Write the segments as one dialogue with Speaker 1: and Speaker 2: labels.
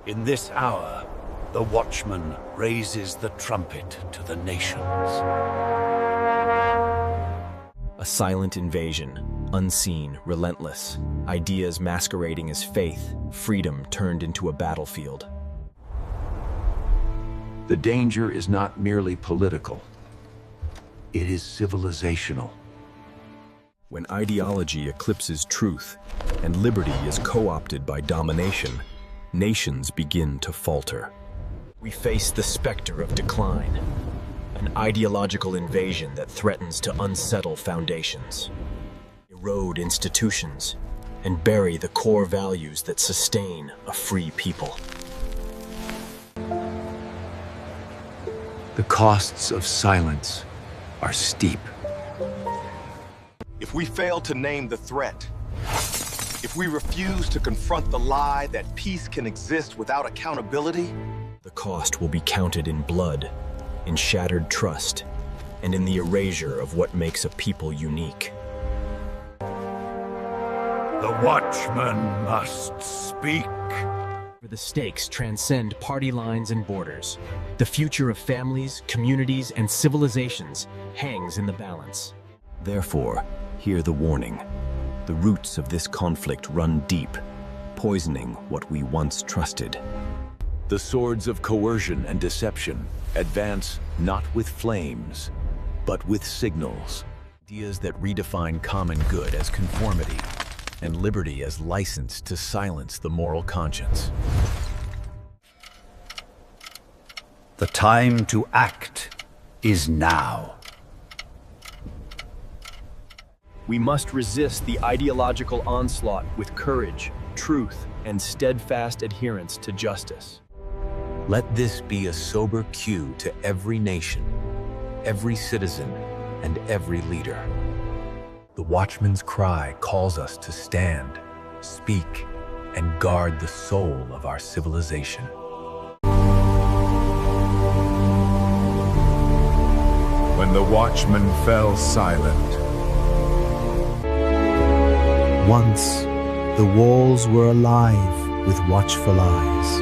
Speaker 1: In this hour, the Watchman raises the trumpet to the nations.
Speaker 2: A silent invasion, unseen, relentless. Ideas masquerading as faith, freedom turned into a battlefield.
Speaker 3: The danger is not merely political. It is civilizational.
Speaker 2: When ideology eclipses truth and liberty is co-opted by domination, nations begin to falter. We face the specter of decline, an ideological invasion that threatens to unsettle foundations, erode institutions, and bury the core values that sustain a free people.
Speaker 3: The costs of silence are steep.
Speaker 4: If we fail to name the threat, if we refuse to confront the lie that peace can exist without accountability,
Speaker 2: the cost will be counted in blood, in shattered trust, and in the erasure of what makes a people unique.
Speaker 1: The Watchman must speak.
Speaker 2: The stakes transcend party lines and borders. The future of families, communities, and civilizations hangs in the balance. Therefore, hear the warning. The roots of this conflict run deep, poisoning what we once trusted.
Speaker 3: The swords of coercion and deception advance not with flames, but with signals. Ideas that redefine common good as conformity, and liberty as license to silence the moral conscience.
Speaker 1: The time to act is now.
Speaker 2: We must resist the ideological onslaught with courage, truth, and steadfast adherence to justice.
Speaker 3: Let this be a sober cue to every nation, every citizen, and every leader. The Watchman's cry calls us to stand, speak, and guard the soul of our civilization.
Speaker 5: When the Watchman fell silent.
Speaker 6: Once, the walls were alive with watchful eyes.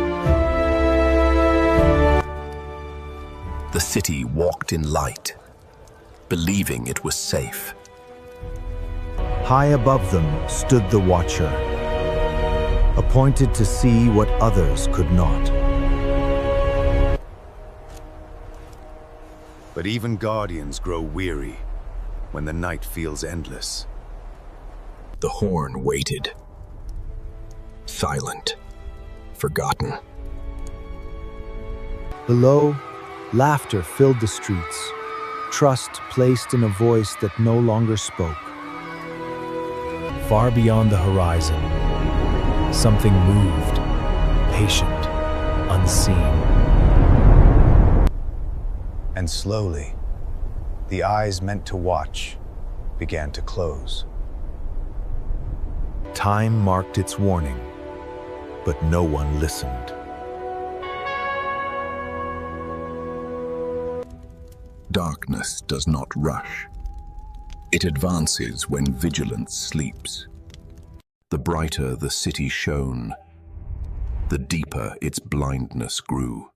Speaker 7: The city walked in light, believing it was safe.
Speaker 6: High above them stood the Watcher, appointed to see what others could not.
Speaker 5: But even guardians grow weary when the night feels endless.
Speaker 7: The horn waited, silent, forgotten.
Speaker 6: Below, laughter filled the streets, trust placed in a voice that no longer spoke. Far beyond the horizon, something moved, patient, unseen.
Speaker 5: And slowly, the eyes meant to watch began to close.
Speaker 6: Time marked its warning, but no one listened.
Speaker 7: Darkness does not rush. It advances when vigilance sleeps. The brighter the city shone, the deeper its blindness grew.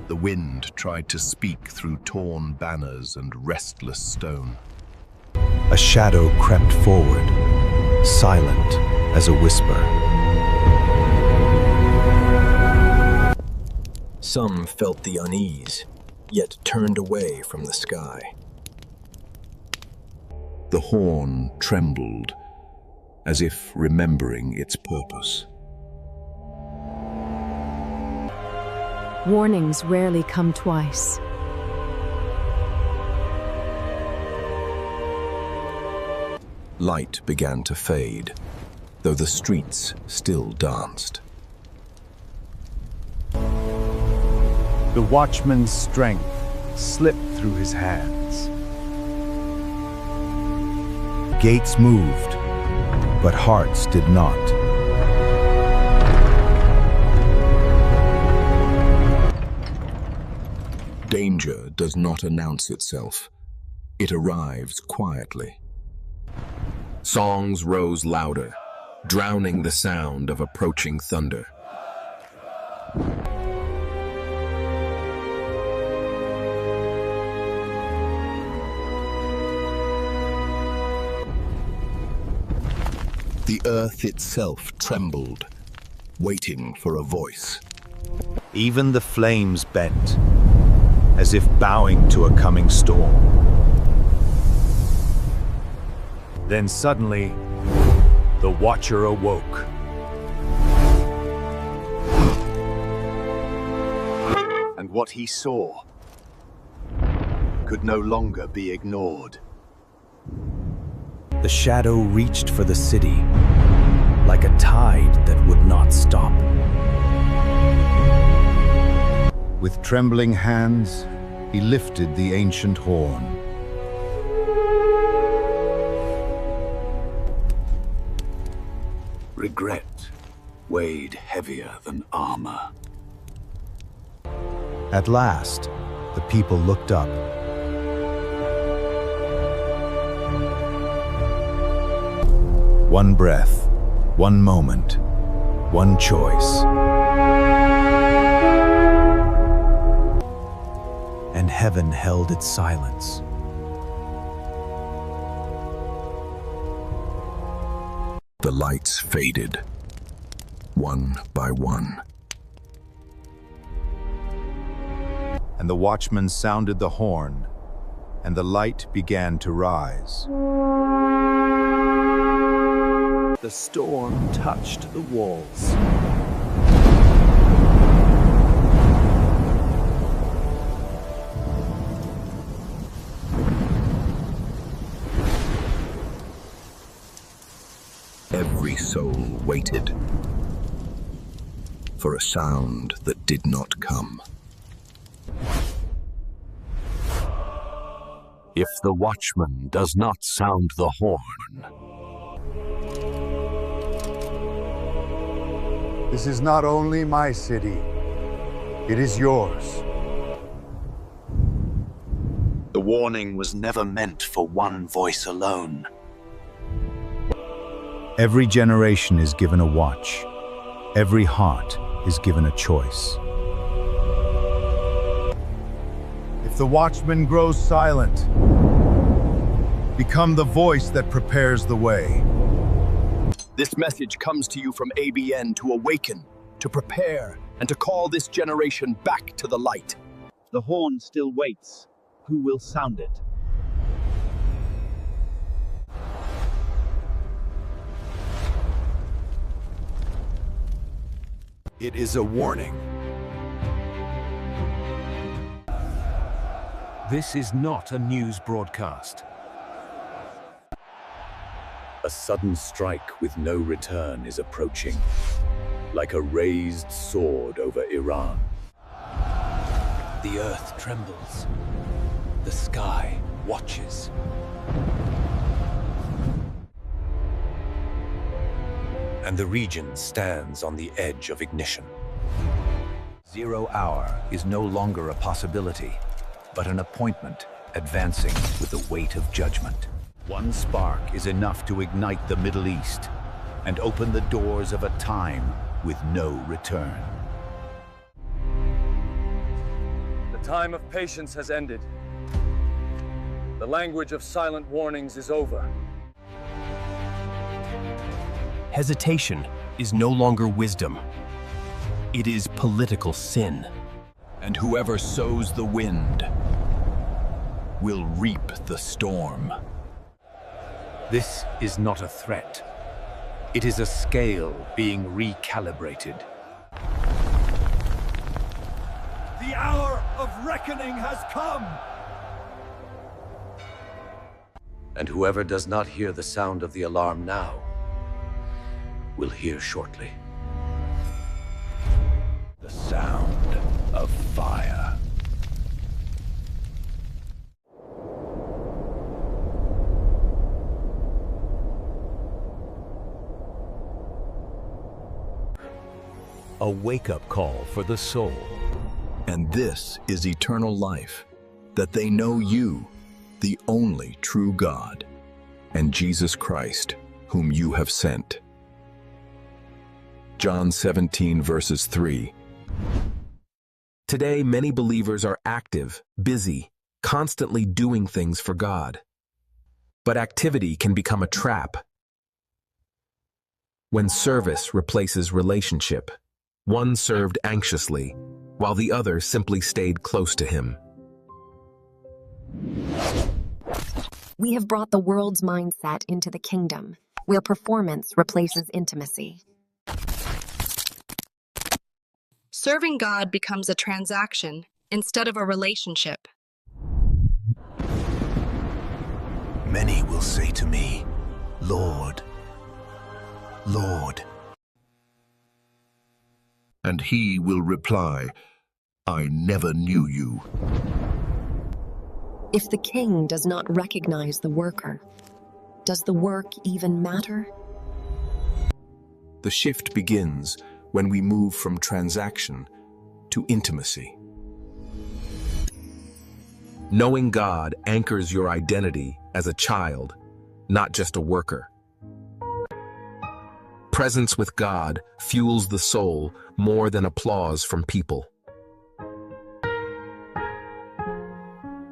Speaker 7: The wind tried to speak through torn banners and restless stone.
Speaker 6: A shadow crept forward, silent as a whisper.
Speaker 2: Some felt the unease, yet turned away from the sky.
Speaker 7: The horn trembled, as if remembering its purpose.
Speaker 8: Warnings rarely come twice.
Speaker 7: Light began to fade, though the streets still danced.
Speaker 5: The Watchman's strength slipped through his hands.
Speaker 6: Gates moved, but hearts did not.
Speaker 7: Danger does not announce itself. It arrives quietly. Songs rose louder, drowning the sound of approaching thunder. The earth itself trembled, waiting for a voice.
Speaker 6: Even the flames bent, as if bowing to a coming storm. Then suddenly, the Watcher awoke.
Speaker 5: And what he saw could no longer be ignored.
Speaker 6: The shadow reached for the city, like a tide that would not stop.
Speaker 5: With trembling hands, he lifted the ancient horn.
Speaker 1: Regret weighed heavier than armor.
Speaker 6: At last, the people looked up. One breath, one moment, one choice. And heaven held its silence.
Speaker 7: The lights faded, one by one.
Speaker 5: And the watchman sounded the horn, and the light began to rise.
Speaker 6: The storm touched the walls.
Speaker 7: Every soul waited for a sound that did not come.
Speaker 1: If the watchman does not sound the horn,
Speaker 5: This is not only my city, it is yours.
Speaker 1: the warning was never meant for one voice alone.
Speaker 6: Every generation is given a watch. Every heart is given a choice.
Speaker 5: If the watchman grows silent, become the voice that prepares the way.
Speaker 2: This message comes to you from ABN to awaken, to prepare, and to call this generation back to the light.
Speaker 9: The horn still waits. Who will sound it?
Speaker 1: It is a warning. This is not a news broadcast. A sudden strike with no return is approaching, like a raised sword over Iran. The earth trembles. The sky watches. And the region stands on the edge of ignition. 0 hour is no longer a possibility, but an appointment advancing with the weight of judgment. One spark is enough to ignite the Middle East and open the doors of a time with no return.
Speaker 10: The time of patience has ended. The language of silent warnings is over.
Speaker 2: Hesitation is no longer wisdom. It is political sin. And whoever sows the wind will reap the storm.
Speaker 1: This is not a threat. It is a scale being recalibrated.
Speaker 11: The hour of reckoning has come!
Speaker 1: And whoever does not hear the sound of the alarm now will hear shortly. The sound of fire. A wake-up call for the soul.
Speaker 7: And this is eternal life, that they know you, the only true God, and Jesus Christ, whom you have sent.
Speaker 2: John 17 verses 3. Today, many believers are active, busy, constantly doing things for God. But activity can become a trap. When service replaces relationship, one served anxiously, while the other simply stayed close to him.
Speaker 12: We have brought the world's mindset into the kingdom, where performance replaces intimacy.
Speaker 13: Serving God becomes a transaction instead of a relationship.
Speaker 1: Many will say to me, Lord, Lord.
Speaker 7: And he will reply, I never knew you.
Speaker 12: If the king does not recognize the worker, does the work even matter?
Speaker 2: The shift begins when we move from transaction to intimacy. Knowing God anchors your identity as a child, not just a worker. Presence with God fuels the soul more than applause from people.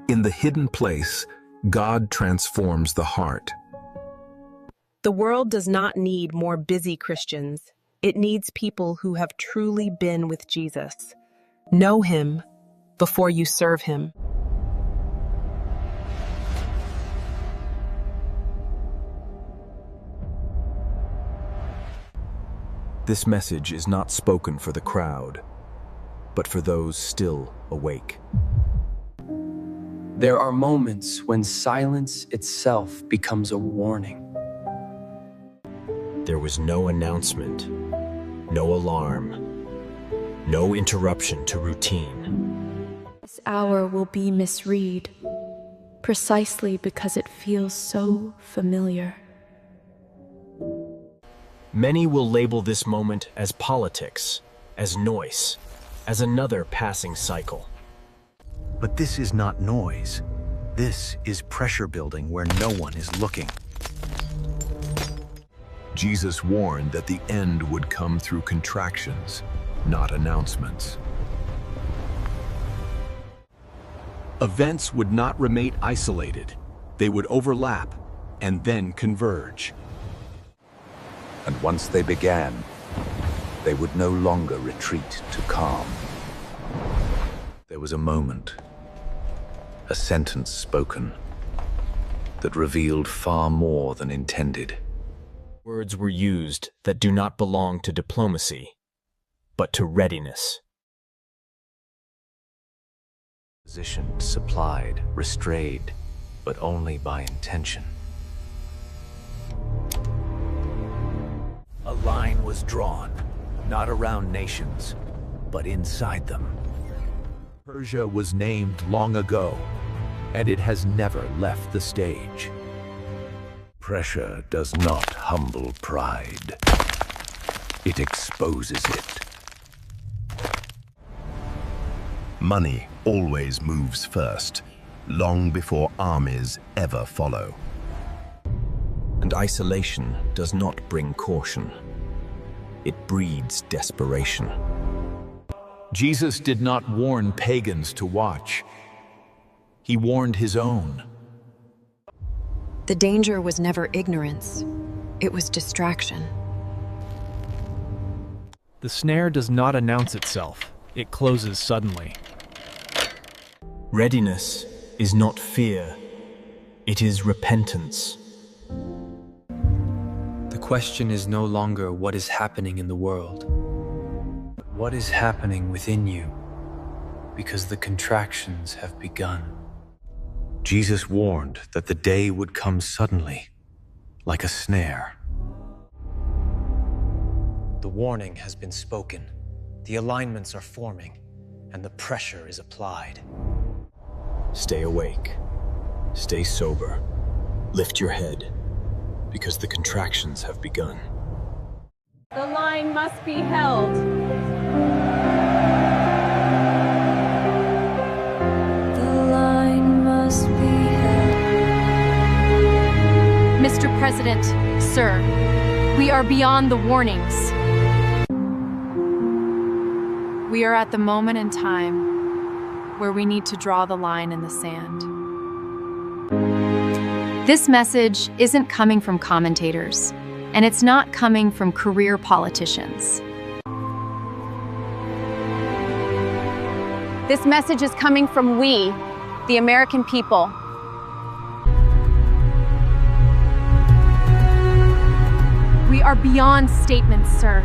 Speaker 2: In the hidden place, God transforms the heart.
Speaker 14: The world does not need more busy Christians. It needs people who have truly been with Jesus. Know him before you serve him.
Speaker 2: This message is not spoken for the crowd, but for those still awake.
Speaker 15: There are moments when silence itself becomes a warning.
Speaker 6: There was no announcement, no alarm, no interruption to routine.
Speaker 16: This hour will be misread, precisely because it feels so familiar.
Speaker 6: Many will label this moment as politics, as noise, as another passing cycle.
Speaker 1: But this is not noise. This is pressure building where no one is looking.
Speaker 2: Jesus warned that the end would come through contractions, not announcements.
Speaker 3: Events would not remain isolated. They would overlap and then converge.
Speaker 1: And once they began, they would no longer retreat to calm. There was a moment, a sentence spoken, that revealed far more than intended.
Speaker 6: Words were used that do not belong to diplomacy, but to readiness.
Speaker 1: Positioned, supplied, restrained, but only by intention. A line was drawn, not around nations, but inside them. Persia was named long ago, and it has never left the stage. Pressure does not humble pride. It exposes it.
Speaker 7: Money always moves first, long before armies ever follow.
Speaker 2: And isolation does not bring caution. It breeds desperation.
Speaker 1: Jesus did not warn pagans to watch. He warned his own.
Speaker 12: The danger was never ignorance. It was distraction.
Speaker 17: The snare does not announce itself. It closes suddenly.
Speaker 6: Readiness is not fear. It is repentance.
Speaker 15: The question is no longer what is happening in the world, but what is happening within you, because the contractions have begun.
Speaker 1: Jesus warned that the day would come suddenly, like a snare.
Speaker 15: The warning has been spoken. The alignments are forming, and the pressure is applied.
Speaker 6: Stay awake. Stay sober. Lift your head, because the contractions have begun.
Speaker 18: The line must be held.
Speaker 16: The line must be held.
Speaker 18: Mr. President, sir, we are beyond the warnings.
Speaker 16: We are at the moment in time where we need to draw the line in the sand. This message isn't coming from commentators, and it's not coming from career politicians.
Speaker 18: This message is coming from we, the American people.
Speaker 16: We are beyond statements, sir.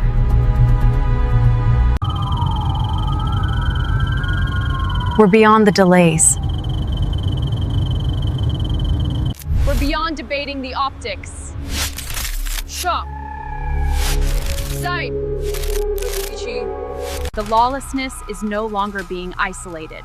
Speaker 16: We're beyond the delays.
Speaker 18: We're beyond debating the optics. Shop. Sight.
Speaker 16: The lawlessness is no longer being isolated.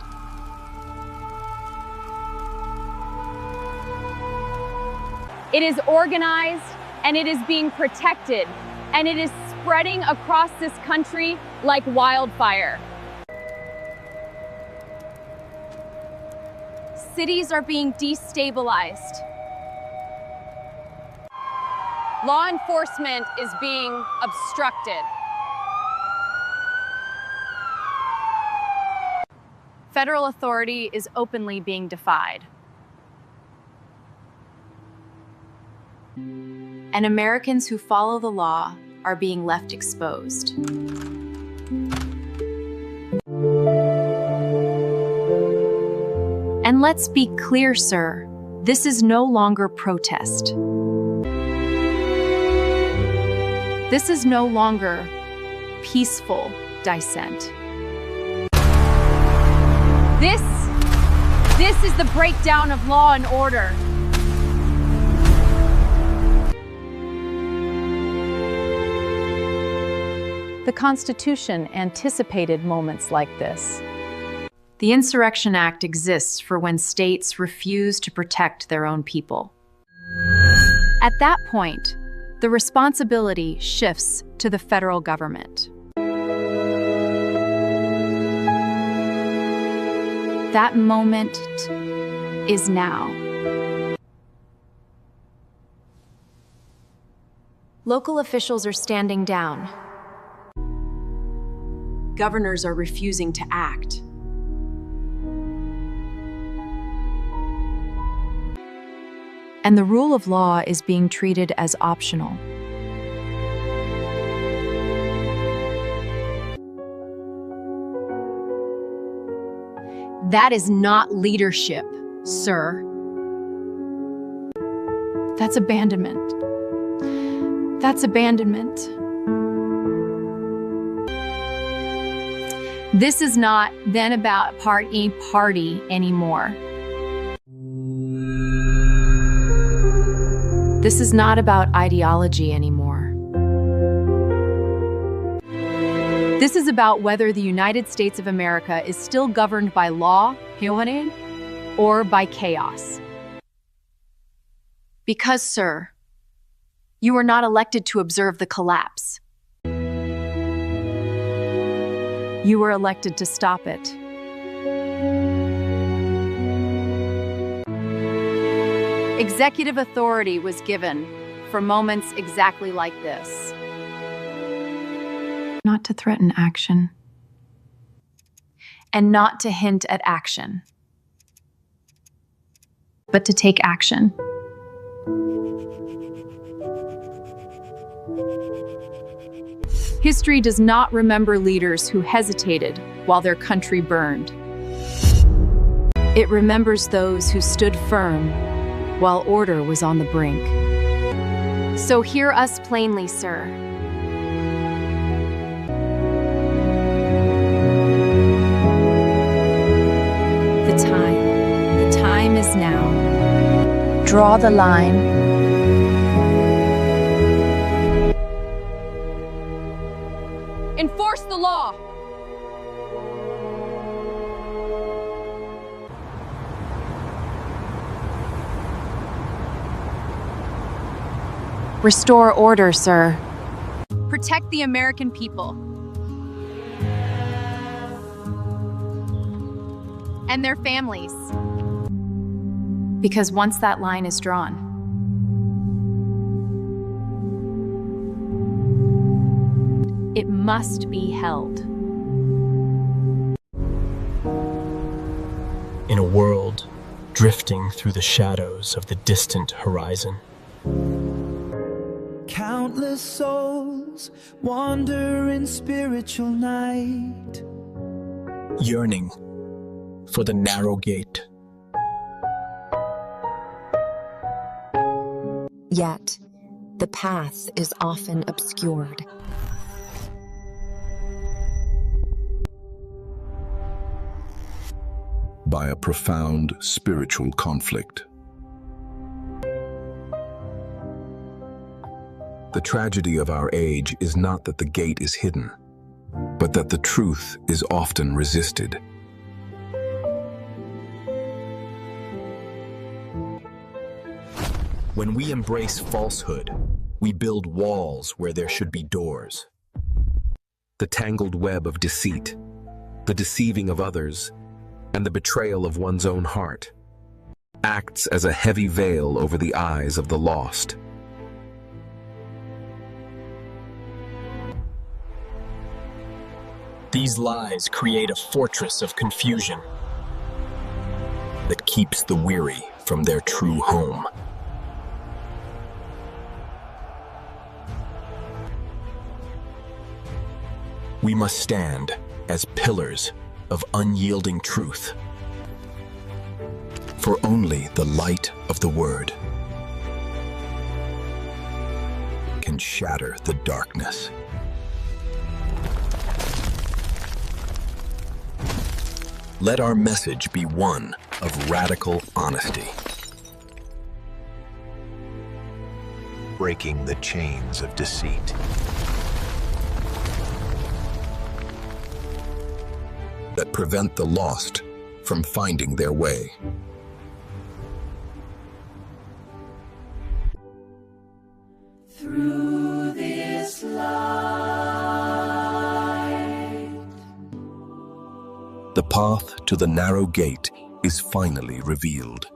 Speaker 18: It is organized and it is being protected, and it is spreading across this country like wildfire.
Speaker 16: Cities are being destabilized.
Speaker 18: Law enforcement is being obstructed.
Speaker 16: Federal authority is openly being defied. And Americans who follow the law are being left exposed. And let's be clear, sir, this is no longer protest. This is no longer peaceful dissent. This is the breakdown of law and order. The Constitution anticipated moments like this. The Insurrection Act exists for when states refuse to protect their own people. At that point, the responsibility shifts to the federal government. That moment is now. Local officials are standing down. Governors are refusing to act. And the rule of law is being treated as optional. That is not leadership, sir. That's abandonment. That's abandonment. This is not then about party anymore. This is not about ideology anymore. This is about whether the United States of America is still governed by law, or by chaos. Because, sir, you were not elected to observe the collapse. You were elected to stop it. Executive authority was given for moments exactly like this. Not to threaten action, and not to hint at action, but to take action. History does not remember leaders who hesitated while their country burned. It remembers those who stood firm while order was on the brink. So hear us plainly, sir. The time is now. Draw the line.
Speaker 18: Enforce the law.
Speaker 16: Restore order, sir. Protect the American people. And their families. Because once that line is drawn, it must be held.
Speaker 6: drifting through the shadows of the distant horizon.
Speaker 11: Countless souls wander in spiritual night,
Speaker 6: yearning for the narrow gate.
Speaker 12: Yet, the path is often obscured.
Speaker 7: By a profound spiritual conflict. The tragedy of our age is not that the gate is hidden, but that the truth is often resisted.
Speaker 2: When we embrace falsehood, we build walls where there should be doors. The tangled web of deceit, the deceiving of others, and the betrayal of one's own heart acts as a heavy veil over the eyes of the lost.
Speaker 6: These lies create a fortress of confusion
Speaker 2: that keeps the weary from their true home. We must stand as pillars of unyielding truth.
Speaker 7: For only the light of the Word
Speaker 2: can shatter the darkness. Let our message be one of radical honesty,
Speaker 1: breaking the chains of deceit,
Speaker 7: that prevent the lost from finding their way.
Speaker 11: Through this light,
Speaker 7: the path to the narrow gate is finally revealed.